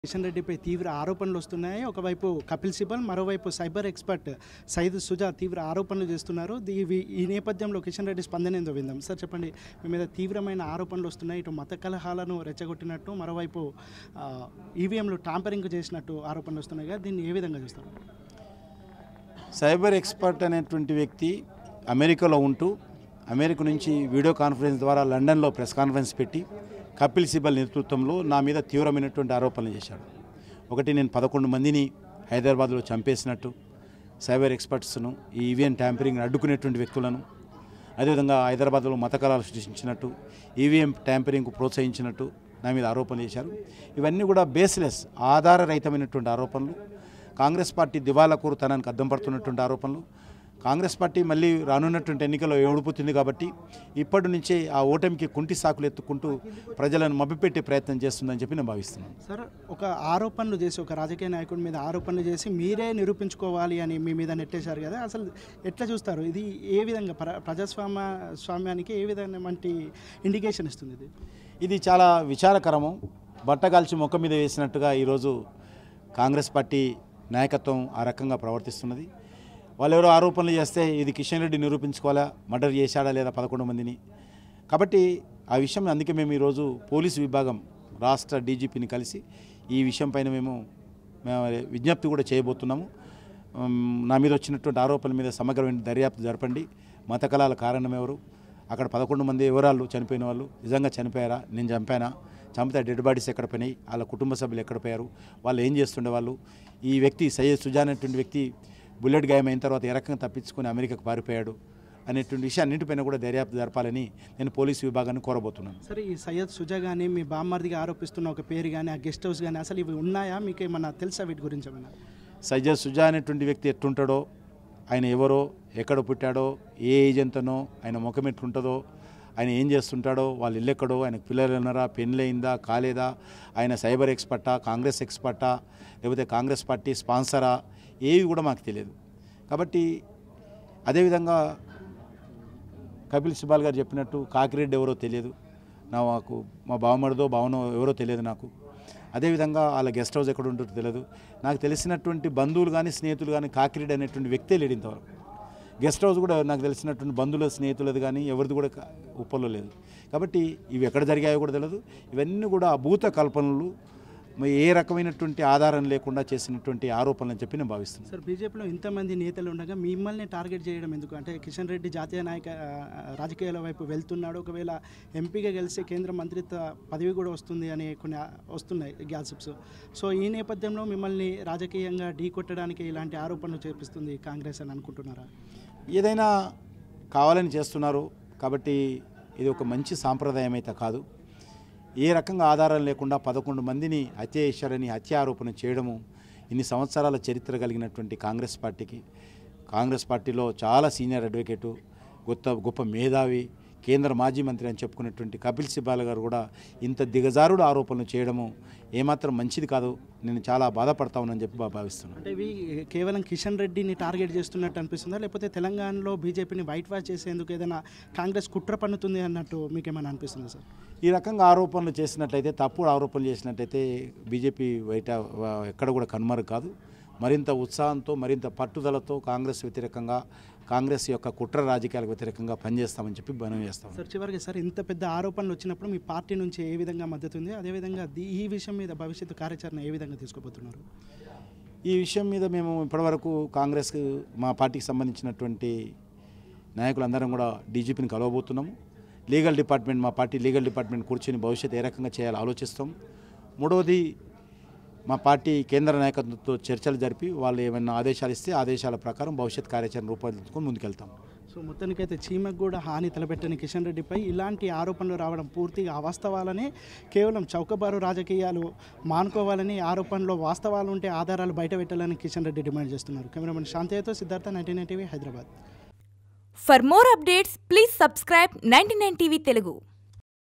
కిషన్ రెడ్డిపై తీవ్ర ఆరోపణలు వస్తున్నాయి. ఒకవైపు కపిల్ సిబల్, మరోవైపు సైబర్ ఎక్స్పర్ట్ సయ్యద్ సుజా తీవ్ర ఆరోపణలు చేస్తున్నారు. ఈ నేపథ్యంలో కిషన్ రెడ్డి స్పందన ఏందో విందాం. సార్ చెప్పండి, మీ మీద తీవ్రమైన ఆరోపణలు వస్తున్నాయి. ఇటు మత కలహాలను రెచ్చగొట్టినట్టు, మరోవైపు ఈవీఎంలు టాంపరింగ్ చేసినట్టు ఆరోపణలు వస్తున్నాయి కదా, దీన్ని ఏ విధంగా చూస్తారు? సైబర్ ఎక్స్పర్ట్ అనేటువంటి వ్యక్తి అమెరికాలో ఉంటూ అమెరికా నుంచి వీడియో కాన్ఫరెన్స్ ద్వారా లండన్లో ప్రెస్ కాన్ఫరెన్స్ పెట్టి కపిల్ సిబల్ నేతృత్వంలో నా మీద తీవ్రమైనటువంటి ఆరోపణలు చేశాడు. ఒకటి, నేను 11 మందిని హైదరాబాద్లో చంపేసినట్టు, సైబర్ ఎక్స్పర్ట్స్ను ఈ ఈవీఎం ట్యాంపరింగ్ని అడ్డుకునేటువంటి వ్యక్తులను, అదేవిధంగా హైదరాబాద్లో మత కలహాలు సృష్టించినట్టు, ఈవీఎం ట్యాంపరింగ్కు ప్రోత్సహించినట్టు నా మీద ఆరోపణలు చేశారు. ఇవన్నీ కూడా బేస్లెస్, ఆధారరహితమైనటువంటి ఆరోపణలు. కాంగ్రెస్ పార్టీ దివాలాకోరుతనానికి అద్దం పడుతున్నటువంటి ఆరోపణలు. కాంగ్రెస్ పార్టీ మళ్ళీ రానున్నటువంటి ఎన్నికల్లో ఓడిపోతుంది కాబట్టి ఇప్పటి నుంచే ఆ ఓటమికి కుంటి సాకులు ఎత్తుకుంటూ ప్రజలను మభ్యపెట్టే ప్రయత్నం చేస్తుందని చెప్పి నేను భావిస్తున్నాను. సార్, ఒక ఆరోపణలు చేసి, ఒక రాజకీయ నాయకుడి మీద ఆరోపణలు చేసి మీరే నిరూపించుకోవాలి అని మీ మీద నెట్టేశారు కదా, అసలు ఎట్లా చూస్తారు? ఇది ఏ విధంగా స్వామ్యానికి ఏ విధంగా వంటి ఇండికేషన్ ఇస్తుంది? ఇది చాలా విచారకరము. బట్టగాల్చి మొక్క మీద వేసినట్టుగా ఈరోజు కాంగ్రెస్ పార్టీ నాయకత్వం ఆ రకంగా ప్రవర్తిస్తున్నది. వాళ్ళు ఎవరో ఆరోపణలు చేస్తే ఇది కిషన్ రెడ్డి నిరూపించుకోవాలా, మర్డర్ చేశాడా లేదా 11 మందిని. కాబట్టి ఆ విషయం అందుకే మేము ఈరోజు పోలీసు విభాగం రాష్ట్ర డీజీపీని కలిసి ఈ విషయం పైన మేము విజ్ఞప్తి కూడా చేయబోతున్నాము. నా మీద వచ్చినటువంటి ఆరోపణల మీద సమగ్రమైన దర్యాప్తు జరపండి. మత కలహాల కారణం ఎవరు, అక్కడ 11 మంది వివరాలు చనిపోయిన వాళ్ళు నిజంగా చనిపోయారా, నేను చంపానా, చంపితే డెడ్ బాడీస్ ఎక్కడ పోయినాయి, వాళ్ళ కుటుంబ సభ్యులు ఎక్కడ పోయారు, వాళ్ళు ఏం చేస్తుండే వాళ్ళు, ఈ వ్యక్తి సయ్యద్ సుజా అనేటువంటి వ్యక్తి బుల్లెట్ గాయమైన తర్వాత ఏ రకంగా తప్పించుకొని అమెరికాకు పారిపోయాడు అనేటువంటి విషయాన్నింటిపైన కూడా దర్యాప్తు జరపాలని నేను పోలీసు విభాగాన్ని కోరబోతున్నాను. సరే, ఈ సయ్యద్ సుజా కానీ మీ బామ్మర్దిగా ఆరోపిస్తున్న ఒక పేరు కానీ, ఆ గెస్ట్ హౌస్ కానీ, అసలు ఇవి ఉన్నాయా? మీకు ఏమన్నా తెలుసా వీటి గురించి? ఏమన్నా సయ్యద్ సుజా అనేటువంటి వ్యక్తి ఎట్టుంటాడో, ఆయన ఎవరో, ఎక్కడ పుట్టాడో, ఏ ఏజ్ ఎంతనో, ఆయన ముఖం ఎట్లుంటుందో, ఆయన ఏం చేస్తుంటాడో, వాళ్ళు ఇల్లు ఎక్కడో, ఆయనకు పిల్లలు ఉన్నారా, పెళ్ళయిందా కాలేదా, ఆయన సైబర్ ఎక్స్పర్టా, కాంగ్రెస్ ఎక్స్పర్టా, లేకపోతే కాంగ్రెస్ పార్టీ స్పాన్సరా, ఏవి కూడా మాకు తెలియదు. కాబట్టి అదేవిధంగా కపిల్ సిబాల్ గారు చెప్పినట్టు కాకిరెడ్డి ఎవరో తెలియదు నాకు, మా బావమరిదో భావనో ఎవరో తెలియదు నాకు. అదేవిధంగా వాళ్ళ గెస్ట్ హౌస్ ఎక్కడ ఉంటుందో తెలియదు నాకు. తెలిసినటువంటి బంధువులు కానీ స్నేహితులు కానీ కాకిరెడ్డి అనేటువంటి వ్యక్తే లేడు ఇంతవరకు. గెస్ట్ హౌస్ కూడా నాకు తెలిసినటువంటి బంధువుల స్నేహితులది కానీ ఎవరిది కూడా ఉప్పల్లో లేదు. కాబట్టి ఇవి ఎక్కడ జరిగాయో కూడా తెలియదు. ఇవన్నీ కూడా అభూత కల్పనలు, ఏ రకమైనటువంటి ఆధారం లేకుండా చేసినటువంటి ఆరోపణలు అని చెప్పి నేను భావిస్తున్నాను. సార్, బీజేపీలో ఇంతమంది నేతలు ఉండగా మిమ్మల్ని టార్గెట్ చేయడం ఎందుకు? అంటే కిషన్ రెడ్డి జాతీయ రాజకీయాల వైపు వెళ్తున్నాడు, ఒకవేళ ఎంపీగా గెలిస్తే కేంద్ర మంత్రిత్వ పదవి కూడా వస్తుంది అనే కొన్ని వస్తున్నాయి గ్యాసిప్స్. సో ఈ నేపథ్యంలో మిమ్మల్ని రాజకీయంగా ఢీ కొట్టడానికి ఇలాంటి ఆరోపణలు చేపిస్తుంది కాంగ్రెస్ అని అనుకుంటున్నారా? ఏదైనా కావాలని చేస్తున్నారు కాబట్టి ఇది ఒక మంచి సాంప్రదాయం అయితే కాదు. ఏ రకంగా ఆధారం లేకుండా 11 మందిని హత్య చేశారని హత్య ఆరోపణ చేయడము ఇన్ని సంవత్సరాల చరిత్ర కలిగినటువంటి కాంగ్రెస్ పార్టీలో చాలా సీనియర్ అడ్వకేటు, గొప్ప మేధావి, కేంద్ర మాజీ మంత్రి అని చెప్పుకున్నటువంటి కపిల్ సిబాల్ గారు కూడా ఇంత దిగజారుడు ఆరోపణలు చేయడము ఏమాత్రం మంచిది కాదు. నేను చాలా బాధపడతా ఉన్నానని చెప్పి భావిస్తున్నాను. అంటే ఇవి కేవలం కిషన్ రెడ్డిని టార్గెట్ చేస్తున్నట్టు అనిపిస్తుందా, లేకపోతే తెలంగాణలో బీజేపీని వైట్ వాష్ చేసేందుకు ఏదైనా కాంగ్రెస్ కుట్ర పన్నుతుంది అన్నట్టు మీకు ఏమైనా అనిపిస్తుందా సార్? ఈ రకంగా ఆరోపణలు చేసినట్లయితే, తప్పుడు ఆరోపణలు చేసినట్లయితే బీజేపీ ఎక్కడ కూడా కనుమరు కాదు. మరింత ఉత్సాహంతో, మరింత పట్టుదలతో కాంగ్రెస్ వ్యతిరేకంగా, కాంగ్రెస్ యొక్క కుట్ర రాజకీయాలకు వ్యతిరేకంగా పనిచేస్తామని చెప్పి మనం చేస్తాం. సార్, చివరికి సార్, ఇంత పెద్ద ఆరోపణలు వచ్చినప్పుడు మీ పార్టీ నుంచి ఏ విధంగా మద్దతు ఉంది, అదేవిధంగా ఈ విషయం మీద భవిష్యత్తు కార్యాచరణ ఏ విధంగా తీసుకోబోతున్నారు? ఈ విషయం మీద మేము ఇప్పటివరకు కాంగ్రెస్ మా పార్టీకి సంబంధించినటువంటి నాయకులందరం కూడా డీజీపీని కలవబోతున్నాము. మా పార్టీ లీగల్ డిపార్ట్మెంట్ కూర్చొని భవిష్యత్తు ఏ రకంగా చేయాలో ఆలోచిస్తాం. మూడవది, మా పార్టీ కేంద్ర నాయకత్వంతో చర్చలు జరిపి వాళ్ళు ఏమైనా ఆదేశాలు ఇస్తే ఆదేశాల ప్రకారం భవిష్యత్ కార్యాచరణ రూపొందించుకొని ముందుకెళ్తాం. సో మొత్తానికైతే చీమకు కూడా హాని తలపెట్టని కిషన్ రెడ్డిపై ఇలాంటి ఆరోపణలు రావడం పూర్తిగా అవాస్తవాలని, కేవలం చౌకబారు రాజకీయాలు మానుకోవాలని, ఆరోపణలో వాస్తవాలు ఉంటే ఆధారాలు బయట పెట్టాలని కిషన్ రెడ్డి డిమాండ్ చేస్తున్నారు. కెమెరామెన్ శాంతయ్యతో Siddhartha, 99 TV, Hyderabad. For more updates, please subscribe 99 TV Telugu.